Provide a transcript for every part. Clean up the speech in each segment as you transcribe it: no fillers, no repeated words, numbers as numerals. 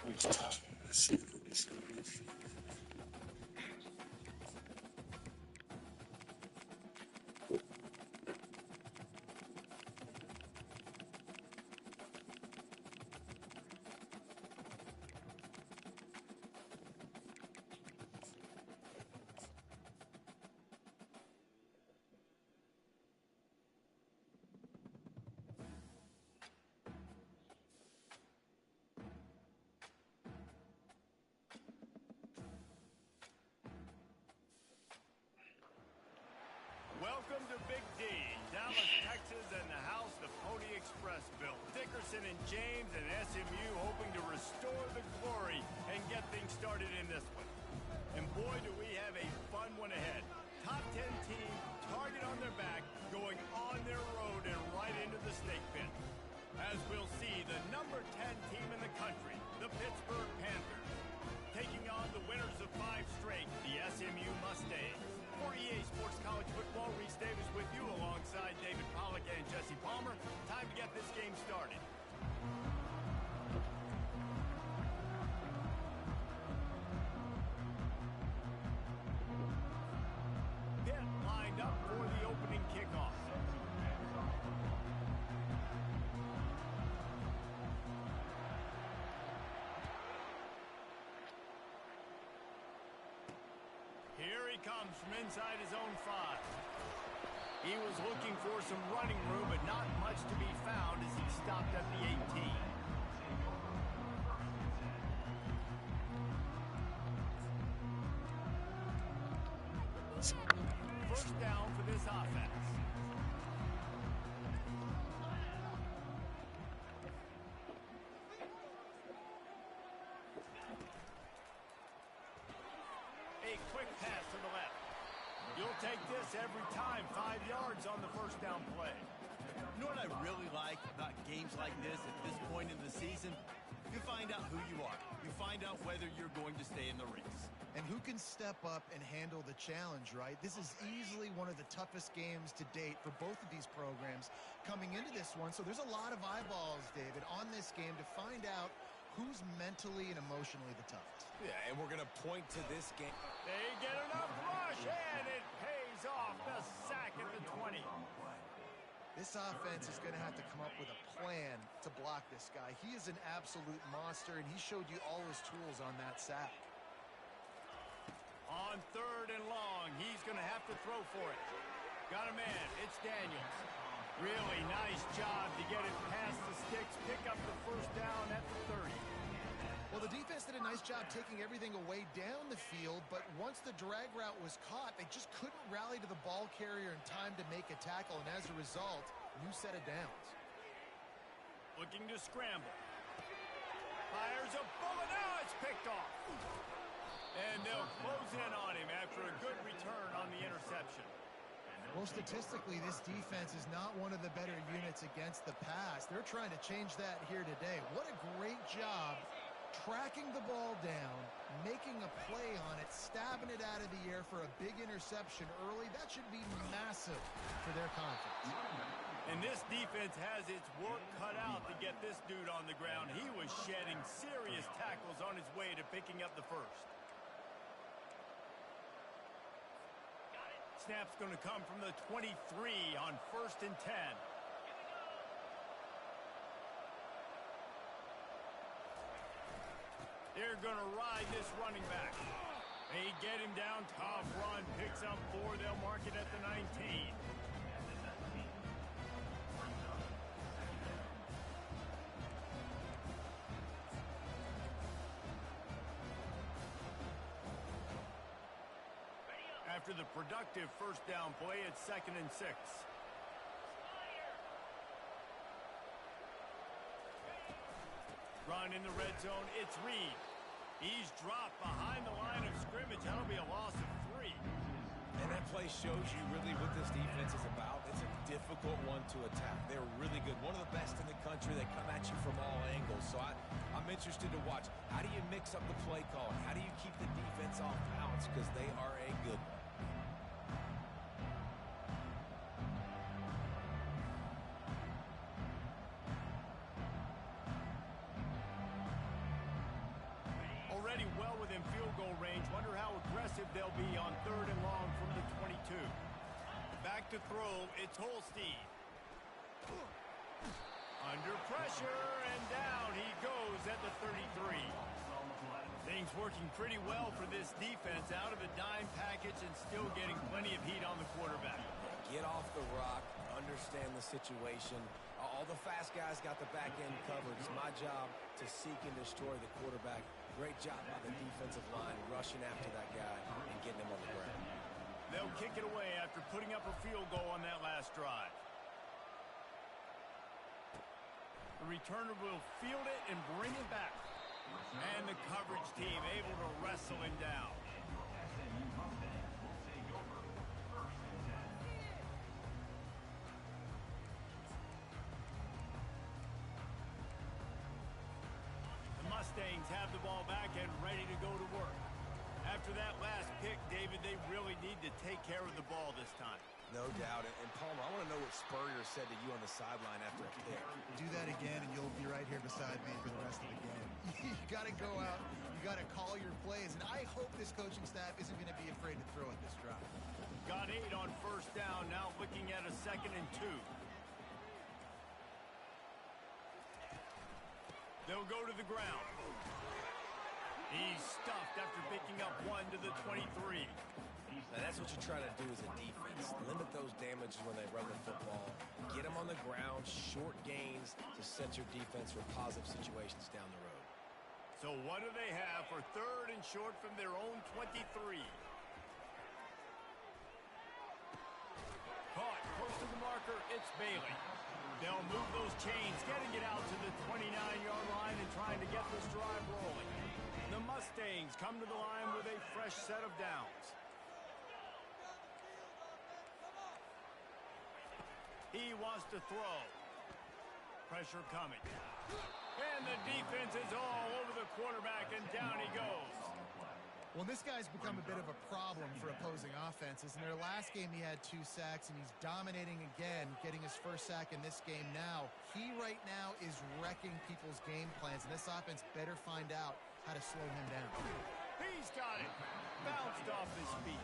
Let's see what this is. Welcome to Big D, Dallas, Texas, and the house the Pony Express built. Dickerson and James and SMU hoping to restore the glory and get things started in this one. And boy, do we have a fun one ahead. Top 10 team, target on their back, going on their road and right into the snake pit. As we'll see, the number 10 team in the country, the Pittsburgh Panthers, taking on the winners of 5 straight, the SMU Mustangs. For EA Sports College Football, Reese Davis with you alongside David Pollack and Jesse Palmer. Time to get this game started. Pitt lined up for the opening kickoff. Here he comes from inside his own 5. He was looking for some running room, but not much to be found as he stopped at the 18. First down for this offense. A quick pass to the left. You'll take this every time. 5 yards on the first down play. You know what I really like about games like this at this point in the season? You find out who you are. You find out whether you're going to stay in the race. And who can step up and handle the challenge, right? This is easily one of the toughest games to date for both of these programs coming into this one. So there's a lot of eyeballs, David, on this game to find out who's mentally and emotionally the toughest. Yeah, and we're going to point to this game. They get enough rush, and it pays off. The sack at the 20. This offense is going to have to come up with a plan to block this guy. He is an absolute monster, and he showed you all his tools on that sack. On 3rd and long, he's going to have to throw for it. Got a man. It's Daniels. Really nice job to get it past the sticks, pick up the first down at the 30. Well, the defense did a nice job taking everything away down the field, but once the drag route was caught, they just couldn't rally to the ball carrier in time to make a tackle, and as a result, new set of downs. Looking to scramble. Fires a bullet. Now it's picked off. And they'll close in on him after a good return on the interception. Well, statistically, this defense is not one of the better units against the pass. They're trying to change that here today. What a great job tracking the ball down, making a play on it, stabbing it out of the air for a big interception early. That should be massive for their confidence. And this defense has its work cut out to get this dude on the ground. He was shedding serious tackles on his way to picking up the first. Snap's going to come from the 23 on 1st and 10. They're going to ride this running back. They get him down, tough run, picks up 4. They'll mark it at the 19. After the productive first down play, it's 2nd and 6. Run in the red zone, it's Reed. He's dropped behind the line of scrimmage. That'll be a loss of 3. And that play shows you really what this defense is about. It's a difficult one to attack. They're really good. One of the best in the country. They come at you from all angles. So I'm interested to watch. How do you mix up the play calling? How do you keep the defense off balance? Because they are a good one. already well within field goal range. Wonder how aggressive they'll be on 3rd and long from the 22. Back to throw, it's Holstein. Under pressure, and down he goes at the 33. Things working pretty well for this defense, out of the dime package and still getting plenty of heat on the quarterback. Get off the rock, understand the situation. All the fast guys got the back end covered. It's my job to seek and destroy the quarterback. Great job by the defensive line rushing after that guy and getting him on the ground. They'll kick it away after putting up a field goal on that last drive. The returner will field it and bring it back. And the coverage team able to wrestle him down. The Mustangs have the ball back and ready to go to work. After that last pick, David, they really need to take care of the ball this time. No doubt. And Palmer, I want to know what Spurrier said to you on the sideline after a pick. Do that again, and you'll be right here beside me for the rest of the game. You got to go out. You got to call your plays. And I hope this coaching staff isn't going to be afraid to throw at this drive. Got 8 on 1st down. Now looking at a 2nd and 2. They'll go to the ground. He's stuffed after picking up 1 to the 23. Now that's what you're trying to do as a defense. Limit those damages when they run the football. Get them on the ground, short gains to set your defense for positive situations down the road. So what do they have for 3rd and short from their own 23? Caught close to the marker, it's Bailey. They'll move those chains, getting it out to the 29-yard line and trying to get this drive rolling. The Mustangs come to the line with a fresh set of downs. He wants to throw. Pressure coming. And the defense is all over the quarterback, and down he goes. Well, this guy's become a bit of a problem for opposing offenses. In their last game, he had 2 sacks, and he's dominating again, getting his 1st sack in this game now. He right now is wrecking people's game plans, and this offense better find out how to slow him down. He's got it. Bounced off his feet.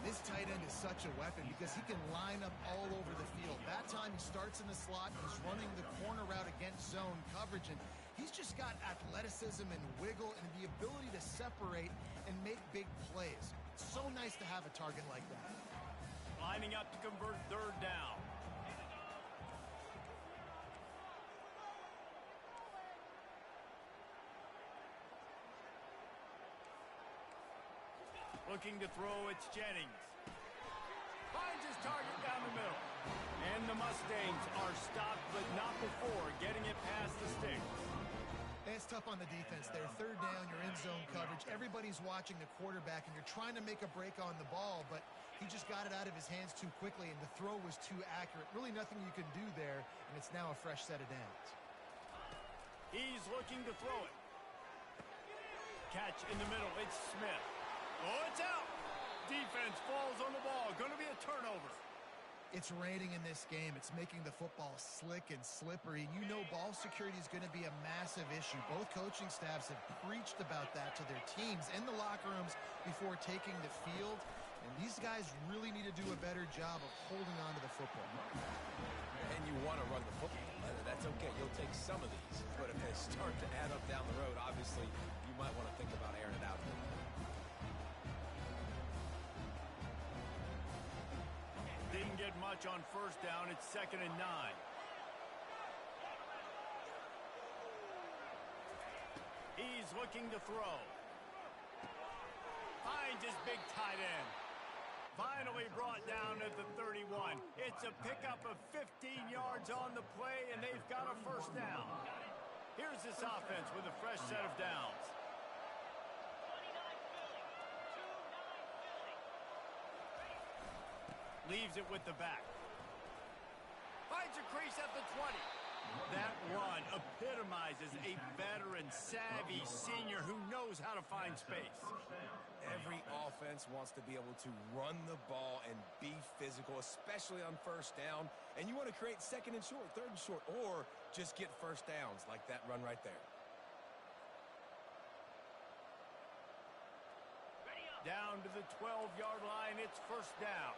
This tight end is such a weapon because he can line up all over the field. That time he starts in the slot, he's running the corner route against zone coverage, and he's just got athleticism and wiggle and the ability to separate and make big plays. It's so nice to have a target like that. Lining up to convert 3rd down. Looking to throw, it's Jennings. Finds his target down the middle. And the Mustangs are stopped, but not before getting it past the sticks. It's tough on the defense there. 3rd down, you're in zone coverage. Everybody's watching the quarterback, and you're trying to make a break on the ball, but he just got it out of his hands too quickly, and the throw was too accurate. Really nothing you can do there, and it's now a fresh set of downs. He's looking to throw it. Catch in the middle, it's Smith. Oh, it's out. Defense falls on the ball. Going to be a turnover. It's raining in this game. It's making the football slick and slippery. And you know ball security is going to be a massive issue. Both coaching staffs have preached about that to their teams in the locker rooms before taking the field. And these guys really need to do a better job of holding on to the football. And you want to run the football. That's okay. You'll take some of these. But if they start to add up down the road, obviously you might want to think about airing it out. Didn't get much on 1st down. It's 2nd and 9. He's looking to throw. Finds his big tight end. Finally brought down at the 31. It's a pickup of 15 yards on the play, and they've got a 1st down. Here's this offense with a fresh set of downs. Leaves it with the back. Finds a crease at the 20. That run epitomizes a veteran, savvy senior who knows how to find space. Every offense wants to be able to run the ball and be physical, especially on 1st down. And you want to create 2nd and short, 3rd and short, or just get 1st downs like that run right there. Down to the 12-yard line, it's first down.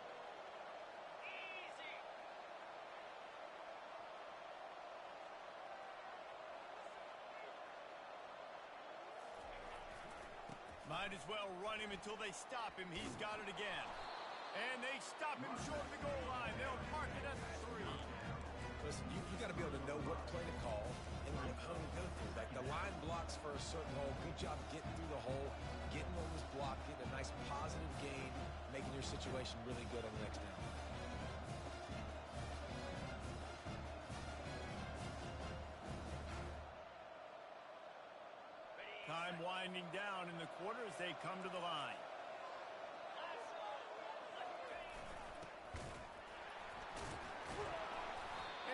Might as well run him until they stop him. He's got it again. And they stop him short of the goal line. They'll mark it at the 3. Listen, you got to be able to know what play to call and what hole to go through. Like the line blocks for a certain hole. Good job getting through the hole, getting on this block, getting a nice positive gain, making your situation really good on the next down. Time winding down in the quarter as they come to the line.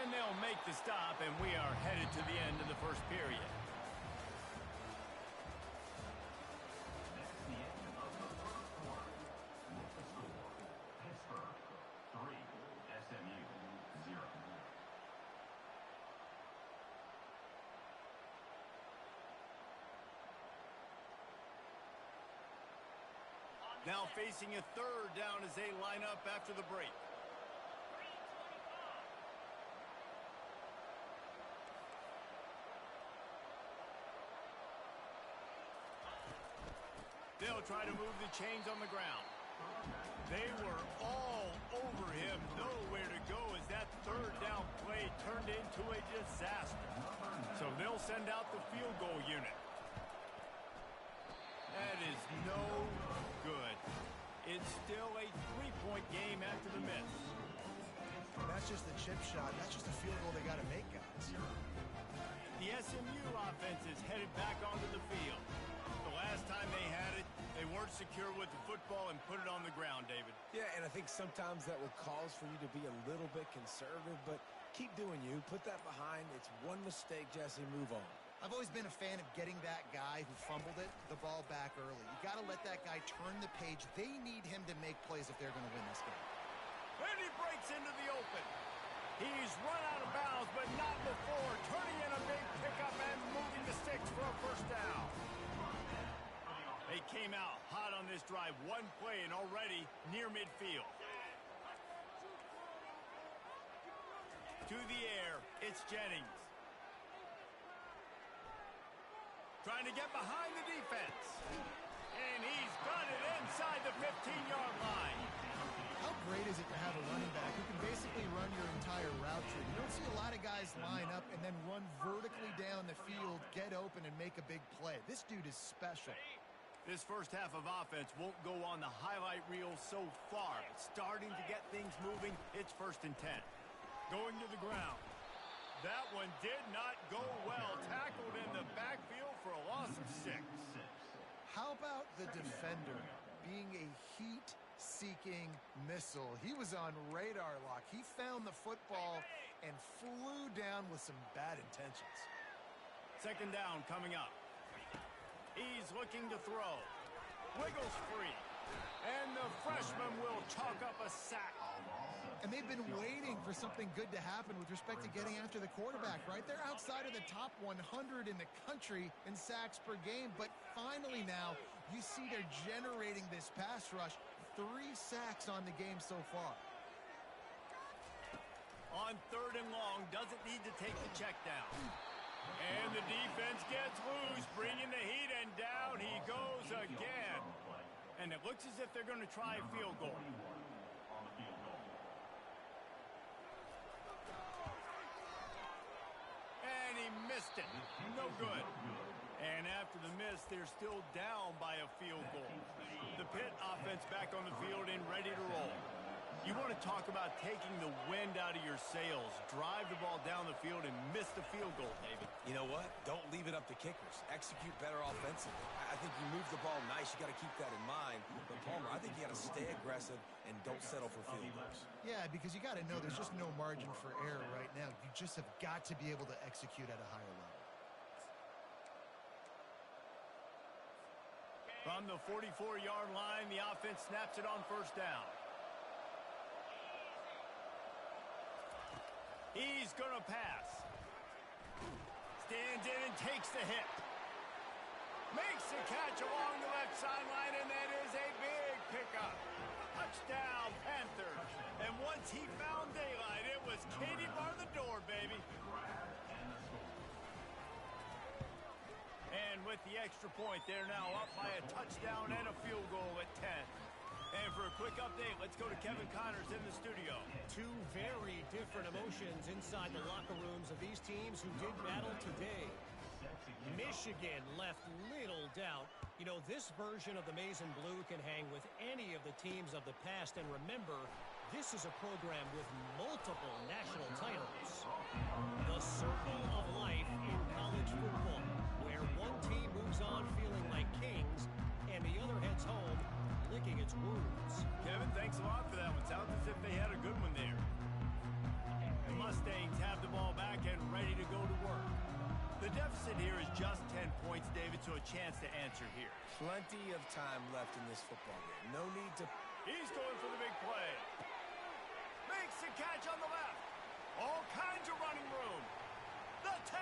And they'll make the stop, and we are headed to the end of the first period. Now facing a third down as they line up after the break. They'll try to move the chains on the ground. They were all over him. Nowhere to go as that third down play turned into a disaster. So they'll send out the field goal unit. That is no good. It's still a 3-point game after the miss. That's just a chip shot. That's just a field goal they got to make, guys. The SMU offense is headed back onto the field. The last time they had it, they weren't secure with the football and put it on the ground, David. Yeah, and I think sometimes that will cause for you to be a little bit conservative, but keep doing you. Put that behind. It's one mistake, Jesse. Move on. I've always been a fan of getting that guy who fumbled it, the ball back early. You got to let that guy turn the page. They need him to make plays if they're going to win this game. And he breaks into the open. He's run out of bounds, but not before turning in a big pickup and moving the sticks for a first down. They came out hot on this drive. One play and already near midfield. To the air, it's Jennings. Trying to get behind the defense. And he's got it inside the 15-yard line. How great is it to have a running back who can basically run your entire route tree? You don't see a lot of guys line up and then run vertically down the field, get open, and make a big play. This dude is special. This first half of offense won't go on the highlight reel so far. But starting to get things moving, it's 1st and 10. Going to the ground. That one did not go well. Tackled in the backfield for a loss of 6. How about the defender being a heat-seeking missile? He was on radar lock. He found the football and flew down with some bad intentions. 2nd down coming up. He's looking to throw. Wiggles free. And the freshman will chalk up a sack. And they've been waiting for something good to happen with respect to getting after the quarterback, right? They're outside of the top 100 in the country in sacks per game, but finally now you see they're generating this pass rush. 3 sacks on the game so far. On 3rd and long, doesn't need to take the check down. And the defense gets loose, bringing the heat, and down he goes again. And it looks as if they're going to try a field goal. And he missed it. No good. And after the miss, they're still down by a field goal. The Pitt offense back on the field and ready to roll. You want to talk about taking the wind out of your sails. Drive the ball down the field and miss the field goal, David. You know what? Don't leave it up to kickers. Execute better offensively. I think you move the ball nice. You got to keep that in mind. But, Palmer, I think you got to stay aggressive and don't settle for field goals. Yeah, because you got to know there's just no margin for error right now. You just have got to be able to execute at a higher level. From the 44-yard line, the offense snaps it on 1st down. He's going to pass. Stands in and takes the hit. Makes the catch along the left sideline, and that is a big pickup. Touchdown, Panthers. And once he found daylight, it was Katie bar the door, baby. And with the extra point, they're now up by a touchdown and a field goal at 10. And for a quick update, let's go to Kevin Connors in the studio. Two very different emotions inside the locker rooms of these teams who did battle today. Michigan left little doubt. You know, this version of the Maize and Blue can hang with any of the teams of the past. And remember, this is a program with multiple national titles. The circle of life in college football, where one team moves on feeling like kings and the other heads home licking its wounds. Kevin, thanks a lot for that one. Sounds as if they had a good one there. The Mustangs have the ball back and ready to go to work. The deficit here is just 10 points, David, so a chance to answer here. Plenty of time left in this football game. No need to... He's going for the big play. Makes the catch on the left. All kinds of running room. The 10.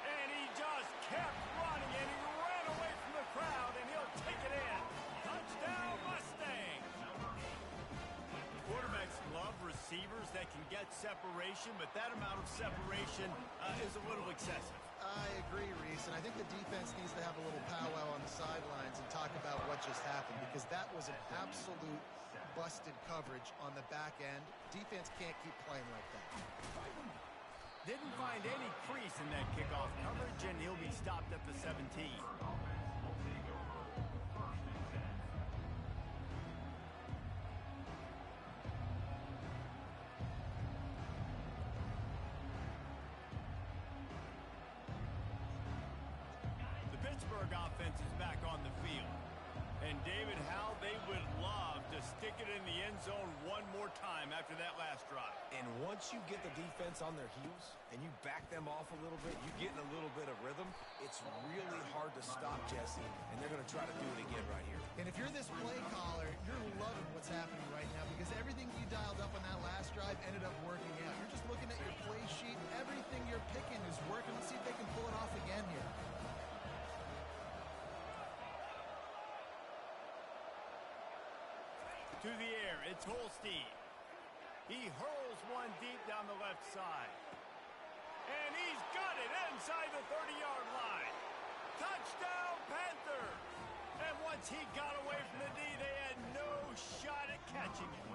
And he just kept running, and he ran away from the crowd, and he'll take it in. Touchdown, Mustangs. Quarterbacks love receivers that can get separation, but that amount of separation is a little excessive. I agree, Reese, and I think the defense needs to have a little powwow on the sidelines and talk about what just happened, because that was an absolute busted coverage on the back end. Defense can't keep playing like that. Didn't find any crease in that kickoff coverage, and he'll be stopped at the 17. Offense is back on the field. And David, how they would love to stick it in the end zone one more time after that last drive. And once you get the defense on their heels and you back them off a little bit, you get in a little bit of rhythm, it's really hard to stop, Jesse, and they're going to try to do it again right here. And if you're this play caller, you're loving what's happening right now, because everything you dialed up on that last drive ended up working out. You're just looking at your play sheet. Everything you're picking is working. Let's see if they can pull it off again here. To the air, it's Holstein. He hurls one deep down the left side. And he's got it inside the 30-yard line. Touchdown, Panthers! And once he got away from the D, they had no shot at catching it.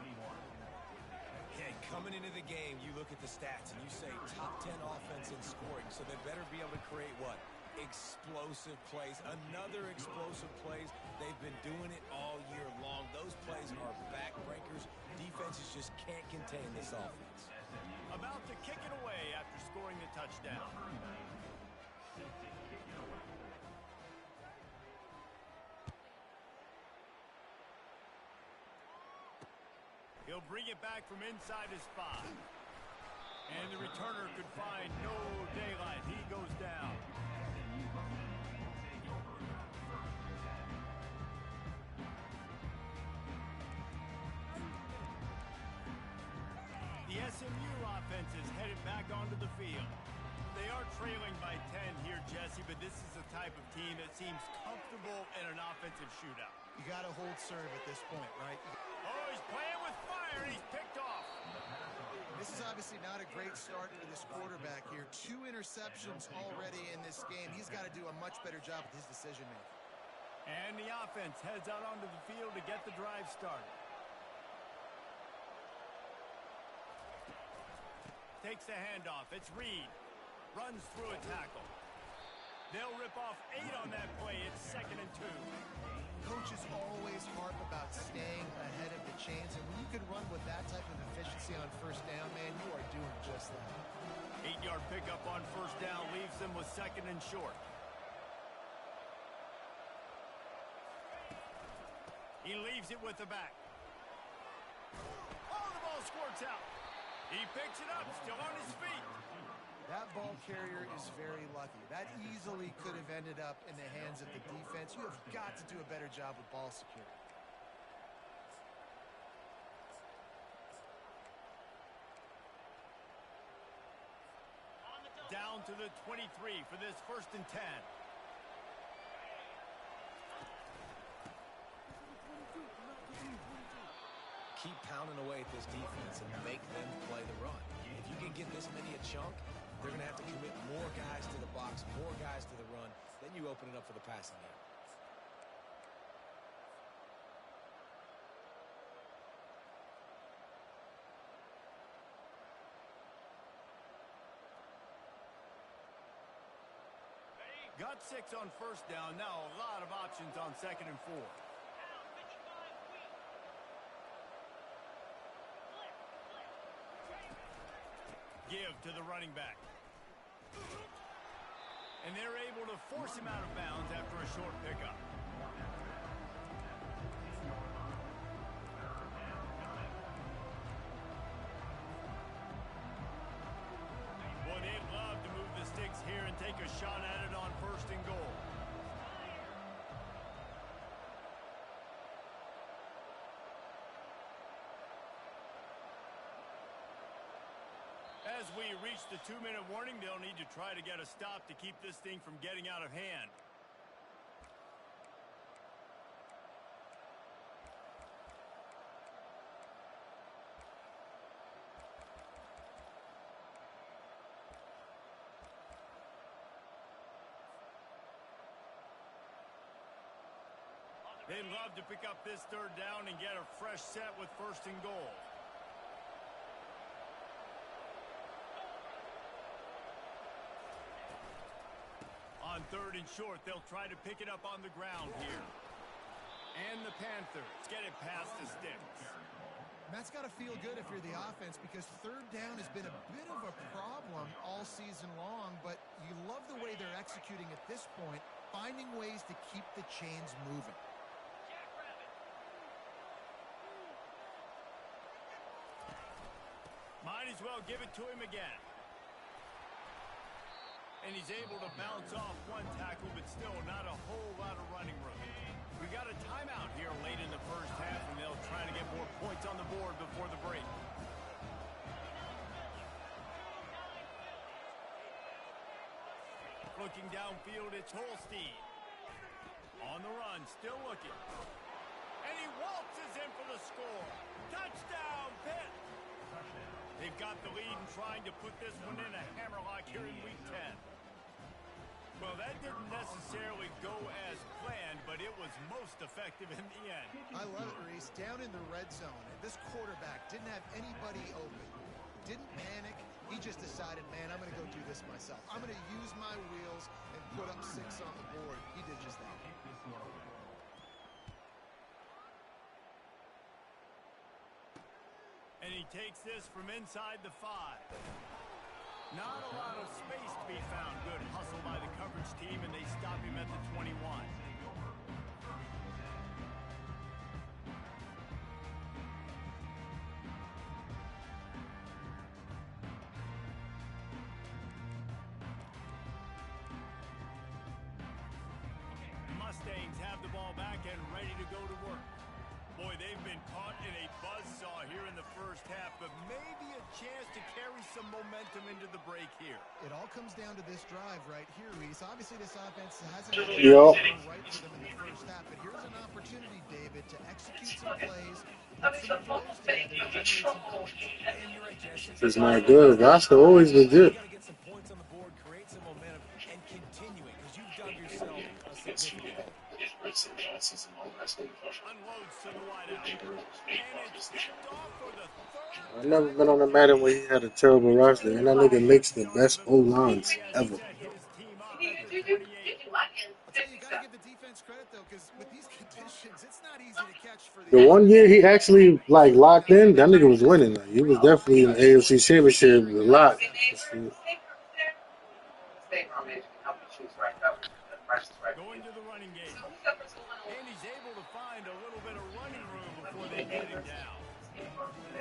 Okay, coming into the game, you look at the stats and you say top 10 offense in scoring, so they better be able to create what? Explosive plays, another explosive plays. They've been doing it all year long. Those plays are backbreakers. Defenses just can't contain this offense. About to kick it away after scoring the touchdown. He'll bring it back from inside his 5. And the returner could find no daylight. He goes down. The SMU offense is headed back onto the field. They are trailing by 10 here, Jesse, but this is the type of team that seems comfortable in an offensive shootout. You got to hold serve at this point, right? Oh, he's playing with fire, and he's picked off. This is obviously not a great start for this quarterback here. 2 interceptions already in this game. He's got to do a much better job with his decision-making. And the offense heads out onto the field to get the drive started. Takes the handoff. It's Reed. Runs through a tackle. They'll rip off 8 on that play. It's 2nd and 2. Coaches always harp about staying ahead of the chains, and when you can run with that type of efficiency on first down, man, you are doing just that. 8-yard pickup on first down leaves them with 2nd and short. He leaves it with the back. Oh, the ball squirts out. He picks it up, still on his feet. That ball carrier is very lucky. That easily could have ended up in the hands of the defense. You have got to do a better job with ball security. Down to the 23 for this 1st and 10. keep pounding away at this defense and make them play the run. If you can get this many a chunk, they're going to have to commit more guys to the box, more guys to the run. Then you open it up for the passing game. Got 6 on first down. Now a lot of options on 2nd and 4. Give to the running back. And they're able to force him out of bounds after a short pickup. Boy, they'd love to move the sticks here and take a shot at it on 1st and goal. As we reach the 2-minute warning, they'll need to try to get a stop to keep this thing from getting out of hand. They'd love to pick up this 3rd down and get a fresh set with 1st and goal. On 3rd and short, they'll try to pick it up on the ground here. And the Panthers get it past the sticks. That's got to feel good if you're the offense, because 3rd down has been a bit of a problem all season long, but you love the way they're executing at this point, finding ways to keep the chains moving. Might as well give it to him again. And he's able to bounce off one tackle, but still not a whole lot of running room. We got a timeout here late in the first half, and they'll try to get more points on the board before the break. Looking downfield, it's Holstein. On the run, still looking. And he waltzes in for the score. Touchdown, Pitt! They've got the lead and trying to put this one in a hammerlock here in Week 10. Well, that didn't necessarily go as planned, but it was most effective in the end. I love it, Reese. Down in the red zone, this quarterback didn't have anybody open. Didn't panic. He just decided, man, I'm going to go do this myself. I'm going to use my wheels and put up 6 on the board. He did just that. And he takes this from inside the 5. Not a lot of space to be found. Good hustle by the coverage team, and they stop him at the 21. Mustangs have the ball back and ready to go to work. Boy, they've been caught in a buzzsaw here in the first half, but maybe a chance to carry some momentum into the break here. It all comes down to this drive right here, Reese. Obviously, this offense hasn't Yo. right for them in the first half, but here's an opportunity, David, to execute some plays, put some plays together, generate some points. And you're right, Jesse. It's not good. Rasta always legit. You got to get some points on the board, create some momentum, and continue it, because you've dug yourself a significant. Unloads to the wideout. And it's tipped off for the 3rd. I've never been on a Madden where he had a terrible roster, and that nigga makes the best O-lines ever. Set his team up at the 28. I'll tell you, you got to give the defense credit, though, because with these conditions, it's not easy to catch for The one year he actually like locked in, that nigga was winning. Like, he was definitely in the AFC Championship a lot. Going to the running game. And he's able to find a little bit of running room before they get him down.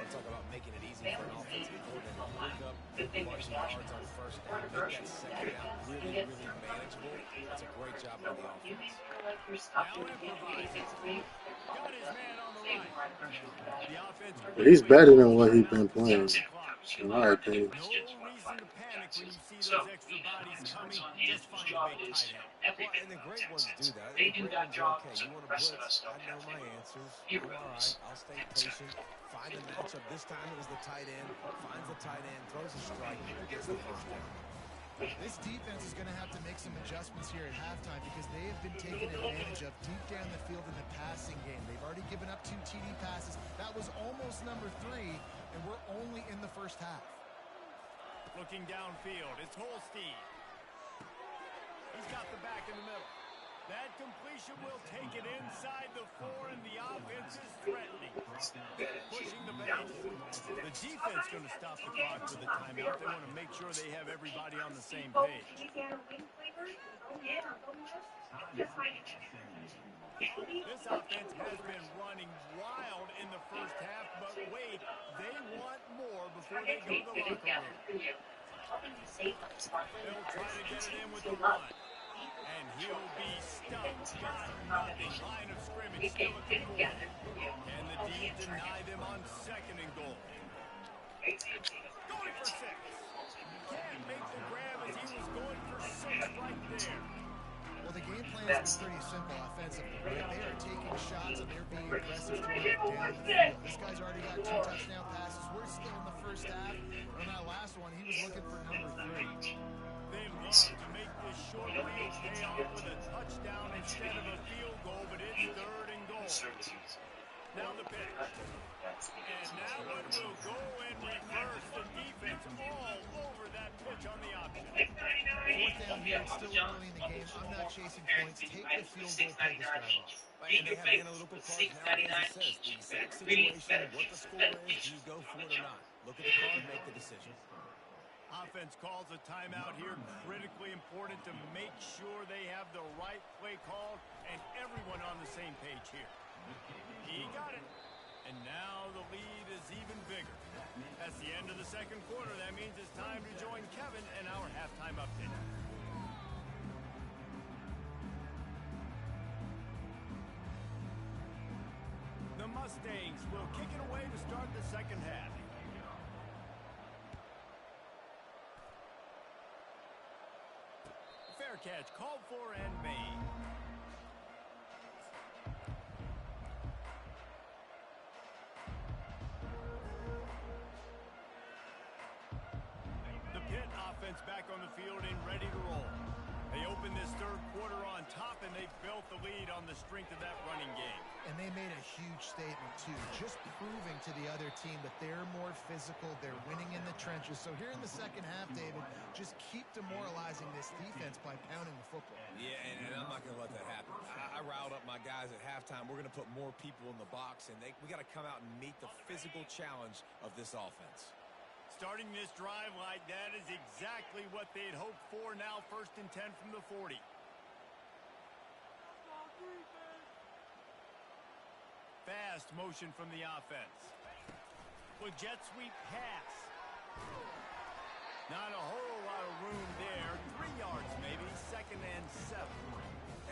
Talk about making it easy for an offensive coordinator to pick up a bunch of yards on 1st down, make that 2nd down really, really manageable. That's a great job by the offense. Now improvises. Got his man on the right. The offense But he's better than what he's been playing, in my opinion. no reason to panic. panic when you see those extra bodies coming. Just find a big tight end. Well, and the great ones do that. The great ones are okay. You want to blitz? I know my answers. I'm all right. I'll stay patient. Find the matchup. This time it was the tight end. Finds the tight end. Throws a strike. Gets the first down. This defense is going to have to make some adjustments here at halftime because they have been taken advantage of deep down the field in the passing game. They've already given up 2 TD passes. That was almost number 3, and we're only in the first half. Looking downfield, it's Holstein. He's got the back in the middle. That completion will take it inside the 4, and the offense is threatening. Pushing the base. The defense going to stop the clock with a timeout. They want to make sure they have everybody on the same page. This offense has been running wild in the first half, but wait, they want more before they go to the locker room. They'll try to get it in with the run. And he'll be stumped. Got nothing. Line of scrimmage still at the 4. And the D deny them on 2nd and goal. Going for 6. Can't make the grab as he was going for 6 right there. Well, the game plan has been pretty simple offensively, right? They are taking shots and they're being aggressive throwing it down the field. This guy's already got 2 touchdown passes. We're still in the first half. On that last one, he was looking for number 3. They love to make this short field pay off with a touchdown instead of a field goal, but it's 3rd and goal. Now the pitch. And that one will go in reverse. The defense all over that pitch on the option. 4th down here, it's still early in the game. I'm not chasing points. Take the field goal, pay this drive off. And they have analytical cards now, as it says. The exact situation, what the score is, do you go for it or not? Look at the card, make the decision. Offense calls a timeout here. Critically important to make sure they have the right play called and everyone on the same page here. He got it. And now the lead is even bigger. That's the end of the 2nd quarter. That means it's time to join Kevin and our halftime update. The Mustangs will kick it away to start the 2nd half. Fair catch called for and made. The Pitt offense back on the field and ready to roll. They opened this 3rd quarter on top, and they built the lead on the strength of that running game. And they made a huge statement, too, just proving to the other team that they're more physical, they're winning in the trenches. So here in the 2nd half, David, just keep demoralizing this defense by pounding the football. Yeah, and I'm not going to let that happen. I riled up my guys at halftime. We're going to put more people in the box, and we got to come out and meet the physical challenge of this offense. Starting this drive like that is exactly what they'd hoped for. Now 1st and 10 from the 40. Fast motion from the offense. With jet sweep pass. Not a whole lot of room there. 3 yards maybe. 2nd and 7.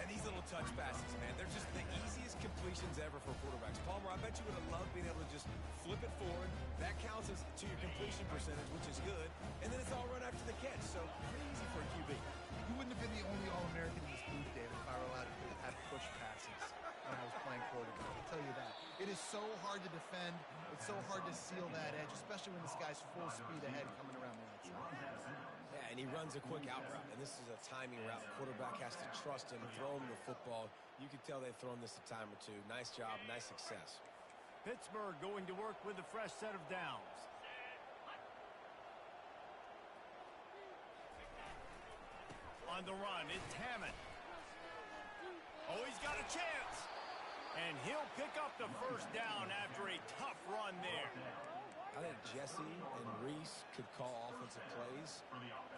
And these little touch passes, man, they're just the easiest completions ever for quarterbacks. Palmer, I bet you would have loved being able to just flip it forward. That counts as to your completion percentage, which is good. And then it's all run after the catch, so pretty easy for a QB. You wouldn't have been the only All-American in this booth, David, if I were allowed to have push passes when I was playing quarterback. I'll tell you that. It is so hard to defend. It's so hard to seal that edge, especially when this guy's full speed ahead coming around the outside. Yeah, and he runs a quick out route, and this is a timing route. The quarterback has to trust him, throw him the football. You can tell they've thrown this a time or two. Nice job, nice success. Pittsburgh going to work with a fresh set of downs. On the run, it's Hammond. Oh, he's got a chance. And he'll pick up the 1st down after a tough run there. I think Jesse and Reese could call offensive plays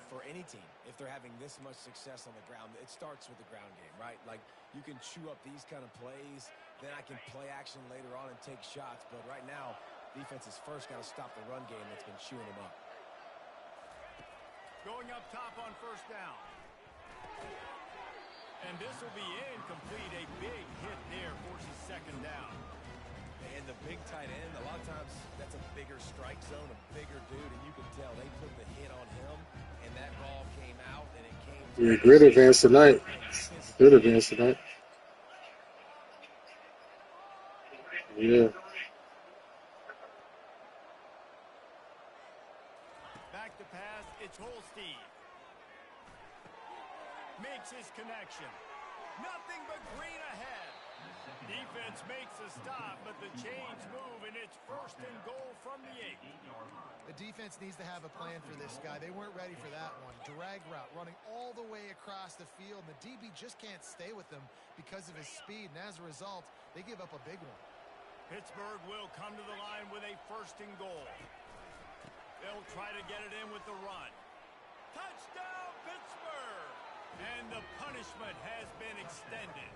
for any team if they're having this much success on the ground. It starts with the ground game, right? Like, you can chew up these kind of plays, then I can play action later on and take shots. But right now, defense has first got to stop the run game that's been chewing them up. Going up top on 1st down. And this will be incomplete. A big hit there forces 2nd down. And the big tight end, a lot of times that's a bigger strike zone, a bigger dude, and you can tell they put the hit on him, and that ball came out, and it came to Yeah, great advance tonight. Good advance tonight. Yeah. Back to pass, it's Holstein. Makes his connection. Nothing but green ahead. Defense makes a stop, but the chains move, and it's 1st and goal from the 8. The defense needs to have a plan for this guy. They weren't ready for that one. Drag route running all the way across the field, and the DB just can't stay with them because of his speed, and as a result, they give up a big one. Pittsburgh will come to the line with a 1st and goal. They'll try to get it in with the run. Touchdown, Pittsburgh! And the punishment has been extended.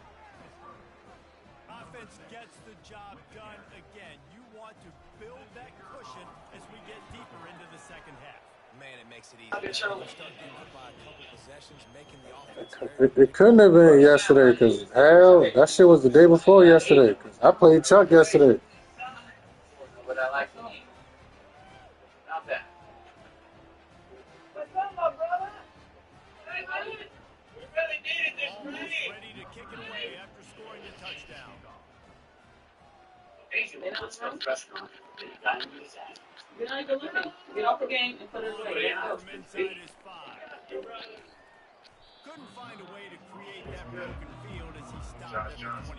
Offense gets the job done again. You want to build that cushion as we get deeper into the second half. Man, it makes it easy. You start getting up by a couple possessions, making the offense It couldn't have been yesterday because, hell, that shit was the day before yesterday. 'Cause I played Chuck yesterday. Almost ready to kick it away after scoring a touchdown. Get off the game and put it away. From inside his 5. Couldn't find a way to create that broken field as he stopped at the 25.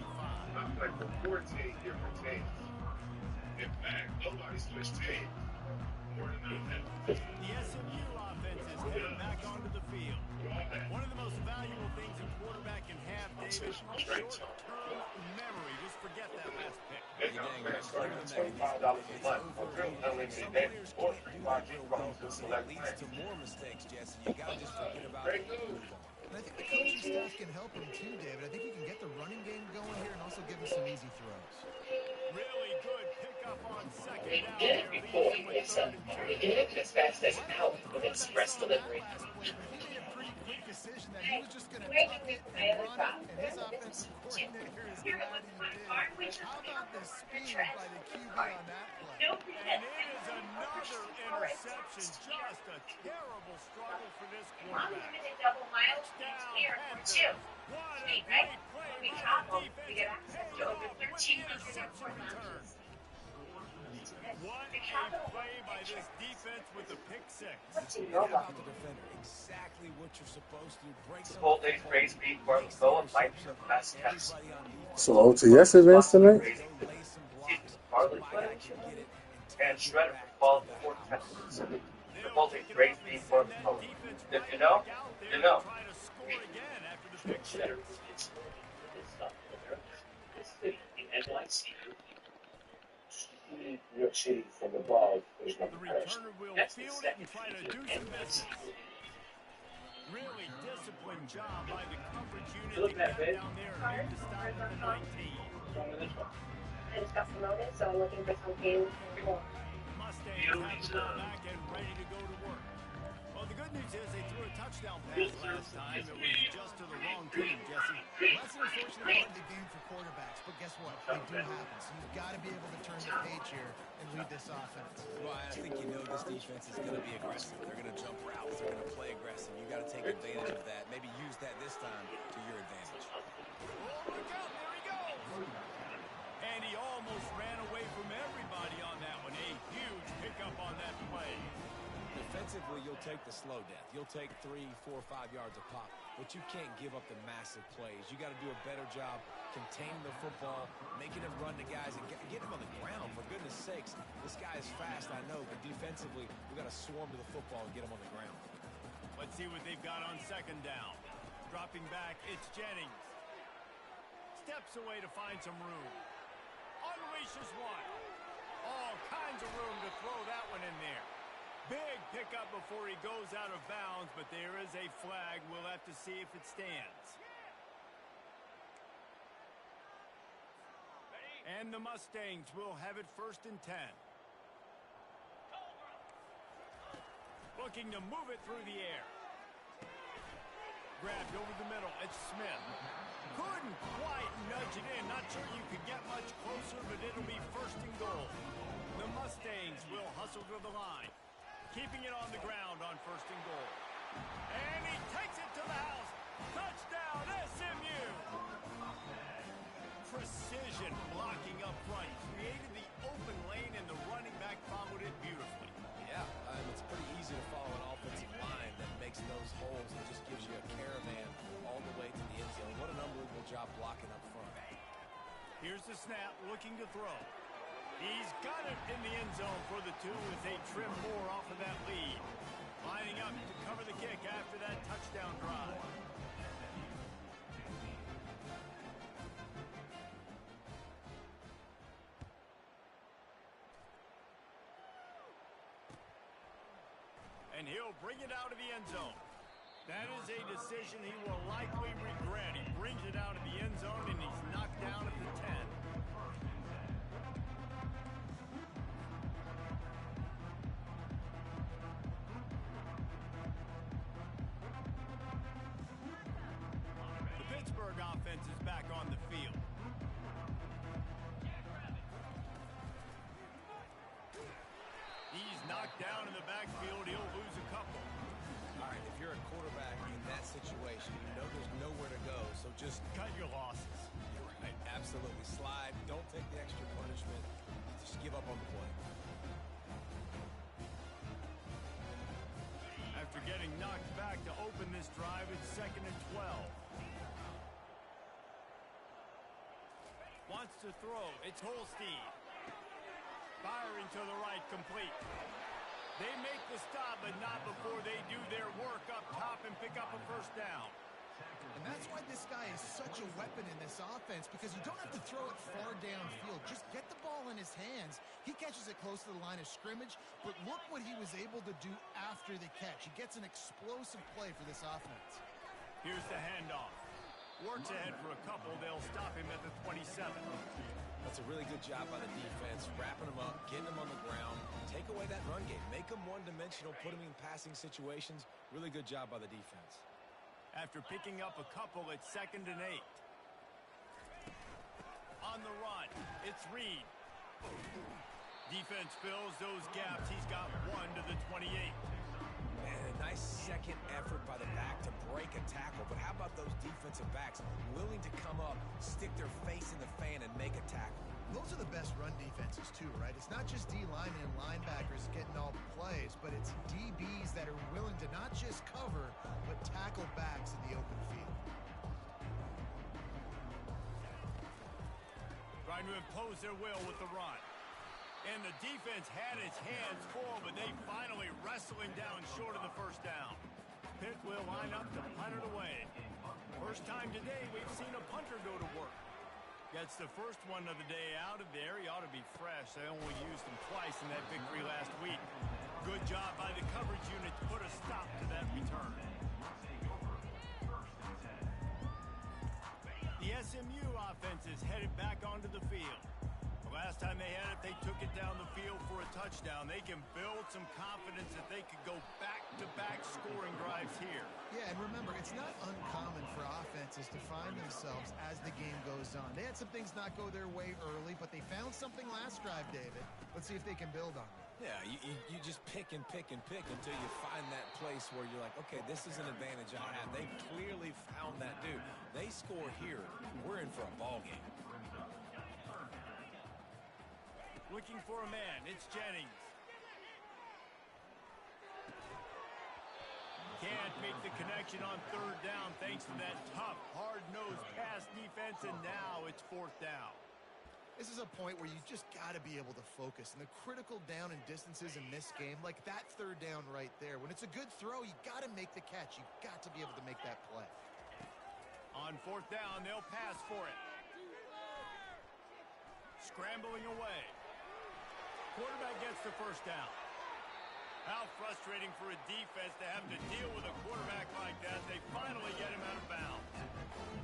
The SMU offense is heading back onto the field. One of the most valuable things a quarterback can have, David, short-term memory. Just forget that last pick. You're dang right. It's over. Some players can't do that real well. It leads to more mistakes, Jesse. You got to just forget about it and move on. And I think the coaching staff can help him too, David. I think he can get the running game going here and also give him some easy throws. Really good pickup on second down. There leaves him with 3rd and 2. He did it as fast as help with express delivery. He made a pretty quick decision that he was just going to tuck it and run it, and his offensive coordinator is glad he did. How about the speed by the QB on that play? And it is another interception. Just a terrible struggle for this quarterback. Touchdown, Panthers. What a great play by the defense. Paid off with the interception return. What a play by this defense with the pick 6. And how about the defender? Exactly what you're supposed to do. Break some of the football. So OTS advanced tonight? Lay some blocks. Somebody can get it and take it back to the house. They'll pick it up and send that defense right back out there to try to score again after the pick 6. The returner will field it and try to do some business. Really disciplined job by the coverage unit to get down there and make the stop at the 19. I just got promoted, so I'm looking for something more. Mustangs have the ball back and ready to go to work. Well, the good news is they threw a touchdown pass last time. It was just to the wrong team, Jesse. Well, that's an unfortunate part of the game for quarterbacks, but guess what? They do happen. So you've got to be able to turn the page here and lead this offense. Well, I think you know this defense is going to be aggressive. They're going to jump routes. They're going to play aggressive. You got to take advantage of that. Maybe use that this time to your advantage. Oh, look out, there he goes. And he almost ran away from everybody on that one. A huge pickup on that play. Defensively, you'll take the slow death. You'll take 3, 4, 5 yards a pop, but you can't give up the massive plays. You got to do a better job containing the football, making him run to guys, and get him on the ground. For goodness sakes, this guy is fast, I know, but defensively, we got to swarm to the football and get him on the ground. Let's see what they've got on second down. Dropping back, it's Jennings. Steps away to find some room. Unleashes one. All kinds of room to throw that one in there. Big pickup before he goes out of bounds, but there is a flag. We'll have to see if it stands. And the Mustangs will have it 1st and 10. Looking to move it through the air. Grabbed over the middle. It's Smith. Couldn't quite nudge it in. Not sure you could get much closer, but it'll be first and goal. The Mustangs will hustle to the line, keeping it on the ground on first and goal. And he takes it to the house. Touchdown, SMU! Precision blocking up front. Created the open lane, and the running back followed it beautifully. Yeah, it's pretty easy to follow an offensive line that makes those holes and just gives you a caravan all the way to the end zone. What an unbelievable job blocking up front. Here's the snap, looking to throw. He's got it in the end zone for the 2 as they trim more off of that lead. Lining up to cover the kick after that touchdown drive. And he'll bring it out of the end zone. That is a decision he will likely regret. He brings it out of the end zone, and he's knocked down at the 10. The Pittsburgh offense is back on the field. He's knocked down in the backfield. He'll lose a couple. All right, if you're a quarterback in that situation, you know there's nowhere to go, so just Cut your losses. You're right. Absolutely. Slide. Don't take the extra punishment. Just give up on the play. After getting knocked back to open this drive, it's 2nd and 12. Wants to throw. It's Holstein. Firing to the right, complete. They make the stop, but not before they do their work up top and pick up a first down. And that's why this guy is such a weapon in this offense, because you don't have to throw it far downfield. Just get the ball in his hands. He catches it close to the line of scrimmage, but look what he was able to do after the catch. He gets an explosive play for this offense. Here's the handoff. Works ahead for a couple. They'll stop him at the 27. That's a really good job by the defense, wrapping them up, getting them on the ground. Take away that run game. Make them one-dimensional, put them in passing situations. Really good job by the defense. After picking up a couple, it's 2nd and 8. On the run, it's Reed. Defense fills those gaps. He's got 1 to the 28. And a nice second effort by the back to break a tackle. But how about those defensive backs willing to come up, stick their face in the fan, and make a tackle? Those are the best run defenses too, right? It's not just D linemen and linebackers getting all the plays, but it's DBs that are willing to not just cover, but tackle backs in the open field. Trying to impose their will with the run. And the defense had its hands full, but they finally wrestle him down short of the first down. Pitt will line up to punt it away. First time today we've seen a punter go to work. Gets the first one of the day out of there. He ought to be fresh. They only used him twice in that victory last week. Good job by the coverage unit to put a stop to that return. The SMU offense is headed back onto the field. The last time they had it, they took it down the field for a touchdown. They can build some confidence that they could go back-to-back scoring drives here. Yeah, and remember, it's not uncommon for offenses to find themselves as the game goes on. They had some things not go their way early, but they found something last drive, David. Let's see if they can build on it. Yeah, you just pick and pick and pick until you find that place where you're like, okay, this is an advantage I have. They clearly found that dude. They score here. We're in for a ball game. Looking for a man. It's Jennings. Can't make the connection on 3rd down thanks to that tough, hard-nosed pass defense, and now it's 4th down. This is a point where you just got to be able to focus. And the critical down and distances in this game, like that 3rd down right there, when it's a good throw, you got to make the catch. You got to be able to make that play. On 4th down, they'll pass for it. Scrambling away. Quarterback gets the first down. How frustrating for a defense to have to deal with a quarterback like that. They finally get him out of bounds.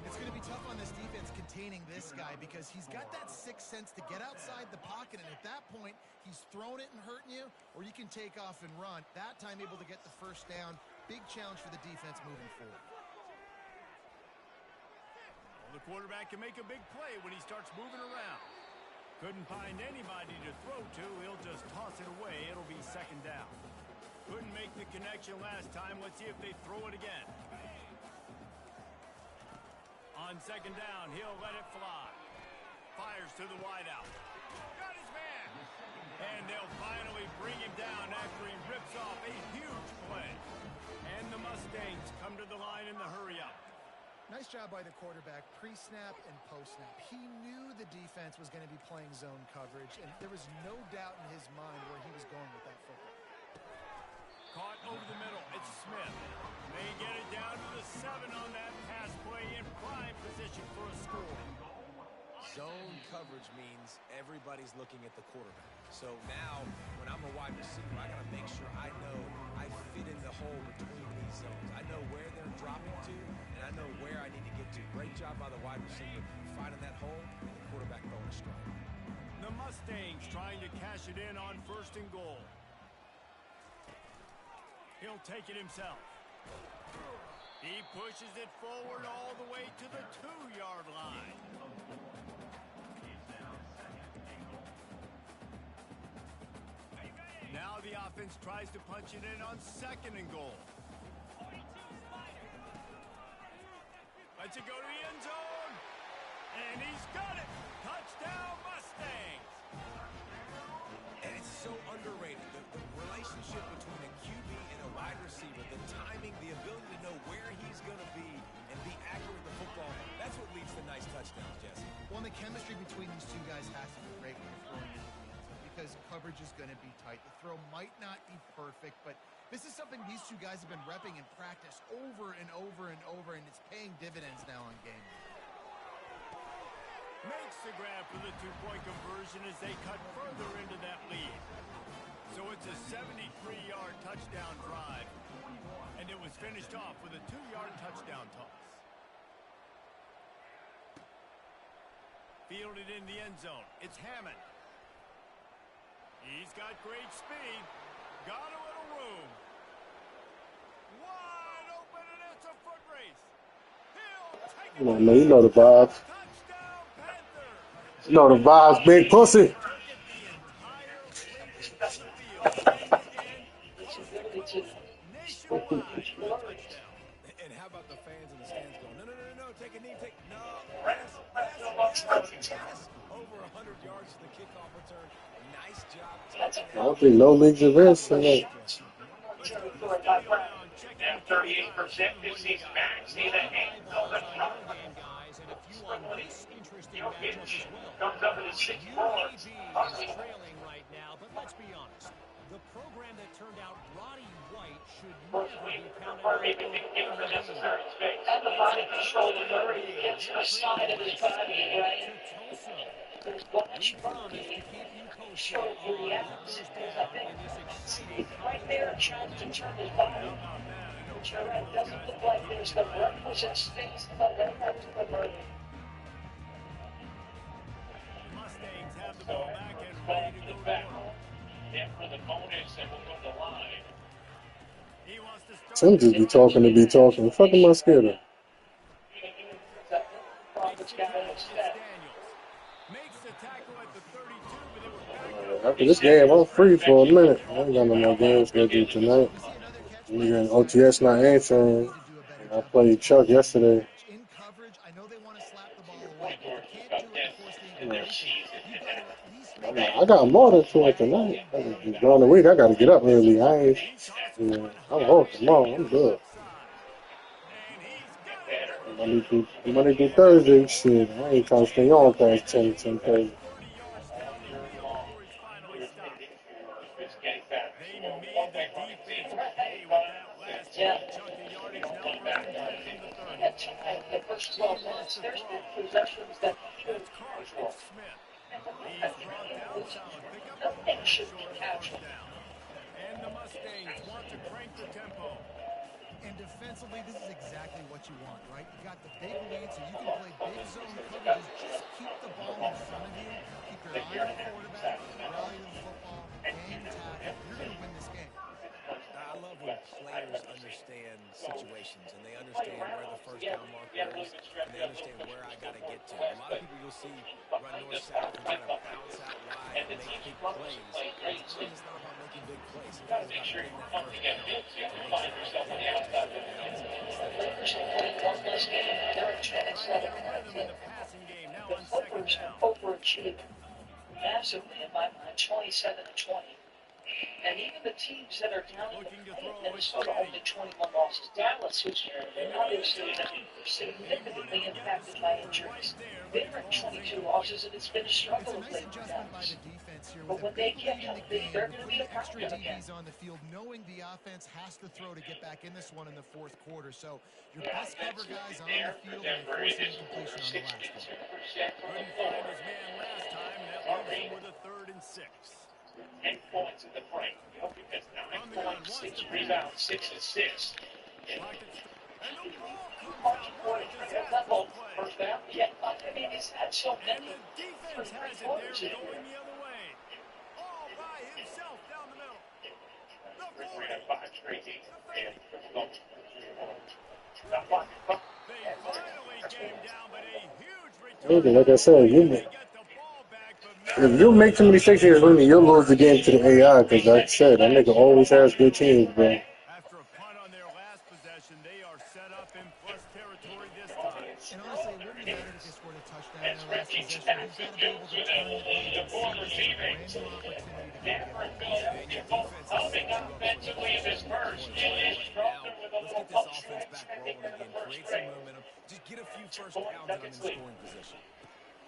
It's going to be tough on this defense containing this guy because he's got that sixth sense to get outside the pocket, and at that point, he's throwing it and hurting you, or you can take off and run. That time able to get the first down. Big challenge for the defense moving forward. The the quarterback can make a big play when he starts moving around. Couldn't find anybody to throw to. He'll just toss it away. It'll be second down. Couldn't make the connection last time. Let's see if they throw it again. On second down, he'll let it fly. Fires to the wideout. Got his man. And they'll finally bring him down after he rips off a huge play. And the Mustangs come to the line in the hurry-up. Nice job by the quarterback, pre-snap and post-snap. He knew the defense was going to be playing zone coverage, and there was no doubt in his mind where he was going with that football. Caught over the middle. It's Smith. They get it down to the 7 on that pass play in prime position for a score. Zone coverage means everybody's looking at the quarterback. So now, when I'm a wide receiver, I got to make sure I know I fit in the hole between these zones. I know where they're dropping to, and I know where I need to get to. Great job by the wide receiver finding that hole, and the quarterback throwing a strike. The Mustangs trying to cash it in on 1st and goal. He'll take it himself. He pushes it forward all the way to the 2-yard line. Now the offense tries to punch it in on 2nd and goal. Lets it go to the end zone. And he's got it. Touchdown, Mustangs. And it's so underrated. The relationship between a QB and a wide receiver, the timing, the ability to know where he's going to be and be accurate with the football, that's what leads to nice touchdowns, Jesse. Well, the chemistry between these two guys has to be great when you're throwing into the end zone because coverage is going to be tight. The throw might not be perfect, but this is something these two guys have been repping in practice over and over and over, and it's paying dividends now on game day. Makes the grab for the 2-point conversion as they cut further into that lead. So it's a 73-yard touchdown drive. And it was finished off with a 2-yard touchdown toss. Fielded in the end zone. It's Hammond. He's got great speed. Got a little room. Wide open, and it's a foot race. He'll take it. Come on, man. You know the vibes. Touchdown, Panthers. You know the vibes, big pussy. And how about the fans in the stands going, no, take a knee, yes. Over 100 yards to the kickoff return. Nice job. I don't think no leagues of this. Yeah, 38%, 15 max. See that game? Guys, and a few on this interesting matchup as well. Comes up in the 6-4. UAB is trailing right now, but let's be honest. The program that turned out Roddy White should never be counted out. Maybe they give him unnecessary space. And the body control already gets the side of his body, right? We promise to keep you posted on what goes down in this exciting Right there, trying to turn his body. It doesn't look like there's the requisite space, but then that's the murder. Mustangs have the ball back and ready to go to work. And for the bonus, and we'll go to the line. He wants to start. Some just be talking to be talking. Fuck am I scared of? Makes the tackle at the 32, but they were back up. After this game, I'm free for a minute. I ain't got no more games to do tonight. Nigga in OTS not answering. I played Chuck yesterday. In coverage, I know they want to slap the ball away, but you can't do it and force the incompletion. You've got to at least make I got more than 2 tonight. During the week, I got to get up early. I'm off tomorrow. I'm good. Monday through Thursday, shit. I ain't trying to stay on past 10:30. They made the defense pay with that last chunk of yardage. Now first and 10 from the 30. The first 12 minutes, there's been possessions that It's caught. It's Smith. He's brought down solid. Pick up the should short be first captured. down. And the Mustangs want to crank the tempo. And defensively, this is exactly what you want, right? You got the big lead, so you can play big zone coverages. Just keep the ball in front of you. Keep your eye on the quarterback. Rally to the football. Game tackle. You're going to win this game. I love when players understand situations and they understand where the first down marker is, and they understand where I got to get to. A lot of people you'll see run north-south and try to bounce out wide and make big plays. Sometimes it's not about making big plays. Sometimes it's about getting that first down and make sure I get to specific downs instead of trying to run the ball. Finding their rhythm in the passing game now The on second Clippers down. overachieved massively in my mind, 27-20. And even the teams that are down in the Looking to play, throw, it's Minnesota steady. only 21 losses. Dallas, who's obviously significantly impacted by injuries. They're at 22 losses, and it's been a It's struggle a of nice late for adjustment by Dallas. the defense here. But With a when they big get lead in the healthy, game, they're you going to put be the a extra problem again. DBs on the field, knowing the offense has to throw to get back in this one in the fourth quarter. So your best cover guys on the field, and they force an incompletion on the last one. Couldn't find his man last time, and that leaves him with a 3rd and 6. 10 points in the frame. Jokic has 9 On the gun, points, wants 6 to rebounds, 6 assists. Pockets, and the ball comes Mark out. for What a a disastrous level play. first down. Yeah, I mean, he's had so And many the defense has it there going the other way. All by himself down the middle. The 40. They finally came down, but a huge return. Like I said, They get the ball back, but if you make too many mistakes against Rooney, you'll lose the game to the AI. Because like I said, that nigga always has good teams, bro. after a punt on their last possession, they are set up in plus territory this time. And honestly, it wouldn't have mattered if they scored a touchdown in their last possession. You've got to be able to turn the page and see this is a brand new opportunity to go get it. And your defense has set you up for the position you want to play right now. Let's get this offense back rolling again. Create some momentum. Just get a few first downs and I'm in scoring position.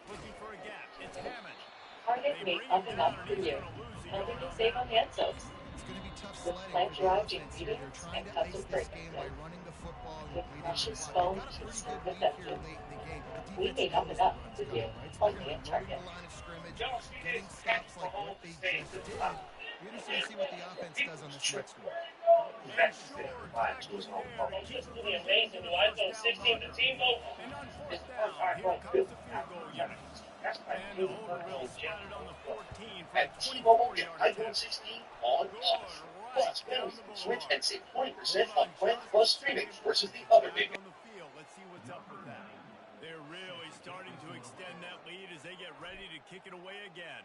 Looking for a gap. It's Hammond. Target They me bring up him and down, up and for he's you. going to lose a Helping yard me on save that. on the end zones. It's going to be tough The sledding plant for the drive offense here. They're trying to and ice custom this break. game by running the football and With bleeding the precious clock. They've got bones a and pretty serve good with lead that here too. late in the game, but the We defense made up knows and the up run's for you. coming, right? So they're Only going a to be loading target. the line of scrimmage, getting stops like what they just did. Be interesting to see what the offense does on this next one. And short tackling there to keep him from getting to the first down marker. And on fourth down, here comes the field goal unit. And the holder will spot it on the 14 for a 24-yard attempt. On Good, us. right Plus, down pay, the switch boulevard. and save 20% Hold on on Print just a Plus streaming second. versus the We'll other back big. on the field. Let's see what's up with that. They're really starting to extend that lead as they get ready to kick it away again.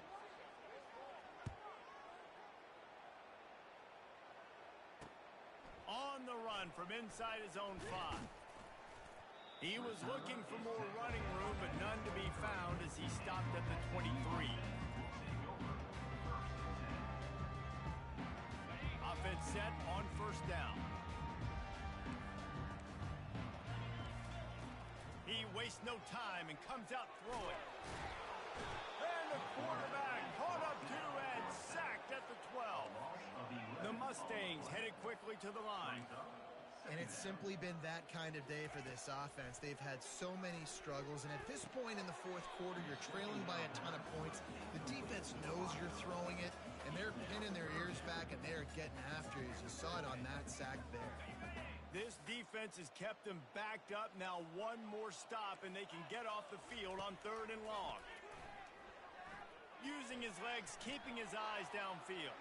On the run from inside his own 5. He was looking for more running room, but none to be found as he stopped at the 23. Offense set on first down. He wastes no time and comes out throwing. And the quarterback caught up to and sacked at the 12. The Mustangs headed quickly to the line. And it's simply been that kind of day for this offense. They've had so many struggles, and at this point in the fourth quarter, you're trailing by a ton of points. The defense knows you're throwing it, and they're pinning their ears back, and they're getting after you, as you saw it on that sack there. This defense has kept them backed up. Now one more stop, and they can get off the field on 3rd and long. Using his legs, keeping his eyes downfield.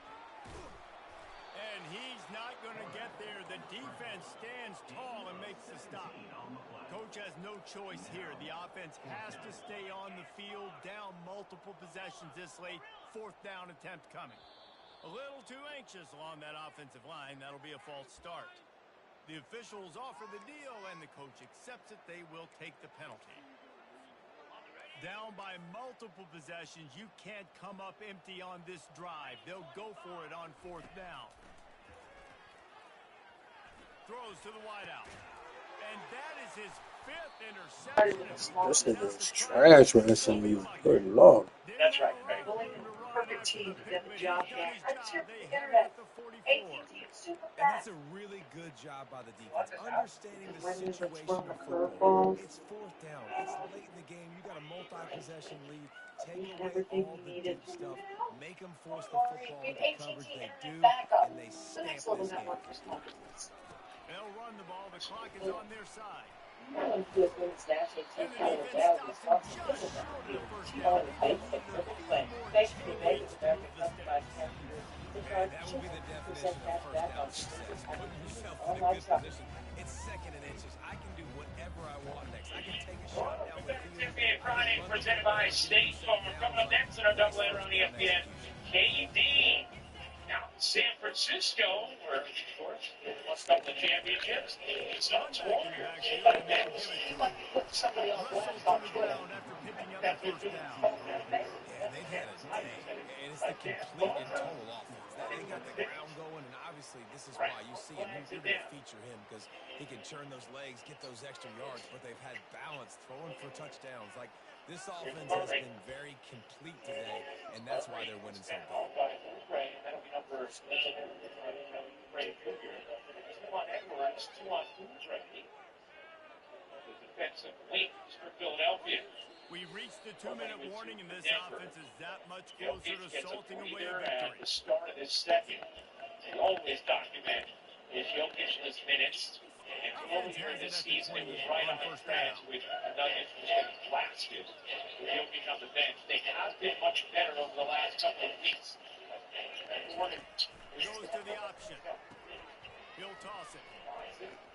And he's not going to get there. The defense stands tall and makes the stop. Coach has no choice here. The offense has to stay on the field, down multiple possessions this late. 4th down attempt coming. A little too anxious along that offensive line. That'll be a false start. The officials offer the deal, and the coach accepts it. They will take the penalty. Down by multiple possessions, you can't come up empty on this drive. They'll go for it on 4th down. Throws to the wideout. And that is his 5th interception. This nigga is trash with SMU. Good lord. That's right, Craig. Pulling the perfect team to get the job done. That's your internet. AT&T is super And that's fast. a really good job by the defense. Understanding the situation of football. It's 4th down. It's late in the game. You got a multi-possession lead. Take away all the deep stuff. Make them force the football into coverage. They do, and they stamp this game. They'll run the ball. The clock is on their side. And the defense stops him just short of the first down. Man, that would be the definition of first down success. Putting yourself in a good position. It's 2nd and inches. I can do whatever Friday presented by State Farm. Coming up next in our doubleheader on ESPN, KD. Now San Francisco, where, of course, they lost a couple of championships. Suns Warriors. Somebody on Russell to the ground after picking up the first down. Yeah, and they've had a day, and it's the complete and total offense. They got the ground going, and obviously this is why you see him. You're going to feature him because he can churn those legs, get those extra yards, but they've had balance, throwing for touchdowns. Like, this offense has been very complete today, and that's why they're winning so big. Defensive wings for Philadelphia. We reached the 2-minute warning, and this offense is that much closer to salting away a At victory. the start of this second, they always document his Jokic's minutes. And earlier this season, it was right on the stretch with the Nuggets was blasted with Jokic on the bench. They have been much better over the last couple of weeks. He goes to the option. He'll toss it.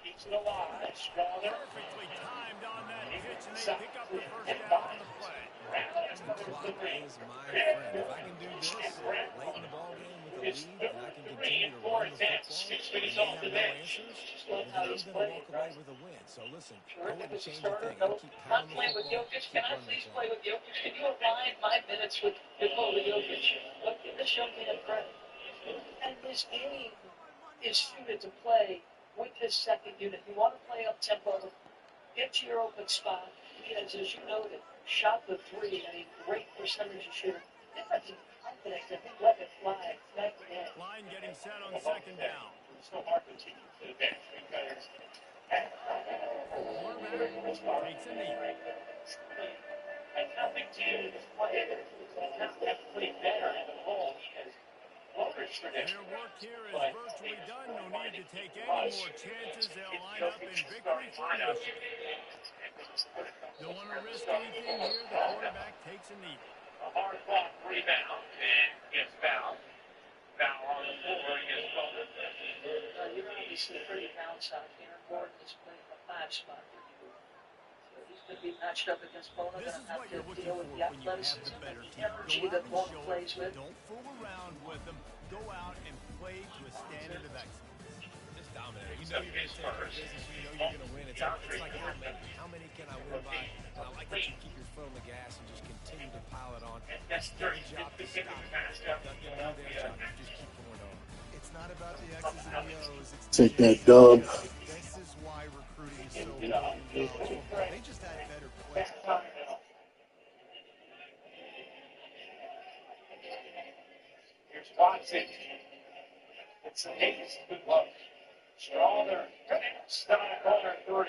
Keeps it alive. Stronger. Perfectly timed on that pitch, and they pick up the first down on the play. The clock is my friend. If I can do this late in the ball game with a lead, and I can continue to run the football, and they have no answers, then I'm going to walk away with a win. So listen, I wouldn't change a thing. I keep I'm pounding the playing with football. Jokic. Can I please play with Jokic? Can you align my minutes with Nikola Jokic? Look, give this young man credit. And this game is suited to play with his second unit. You want to play up tempo, get to your open spot. He has, as you noted, shot the three at a great percentage of shooting. Defensive confidence, I think, let it fly. Line getting set on second down. It's so hard to take to the bench because Quarterback takes a knee. and nothing to this play. He's not definitely better in the role. He has flourish for them. Their work here is virtually done. No need to take any more chances. They'll line up in victory formation. Don't want to risk anything here. The quarterback takes a knee. A hard fought rebound and gets fouled. Foul on the floor against Bowman. You know, you see a pretty bounce out here. Gordon is playing the 5 spot. So he's going to be matched up against Bowman. This is what you're looking for when you have the better team. Energy Go that out Bowman and show plays it. with. Don't fool around with them. Go out and play to a standard of excellence. Just dominate. You know you're going to take care of business. You know you're going to win. It's like how many can I win by? And I like that you keep your foot on the gas and just continue to pile it on. It's their job to stop. That's going to be their job. You just keep going on. It's not about the X's and the O's. It's Take that dub. This is why recruiting is so important in college football. They just had better players. Here's Watson. It's a haze. Good luck. Stronger. Stop corner 3.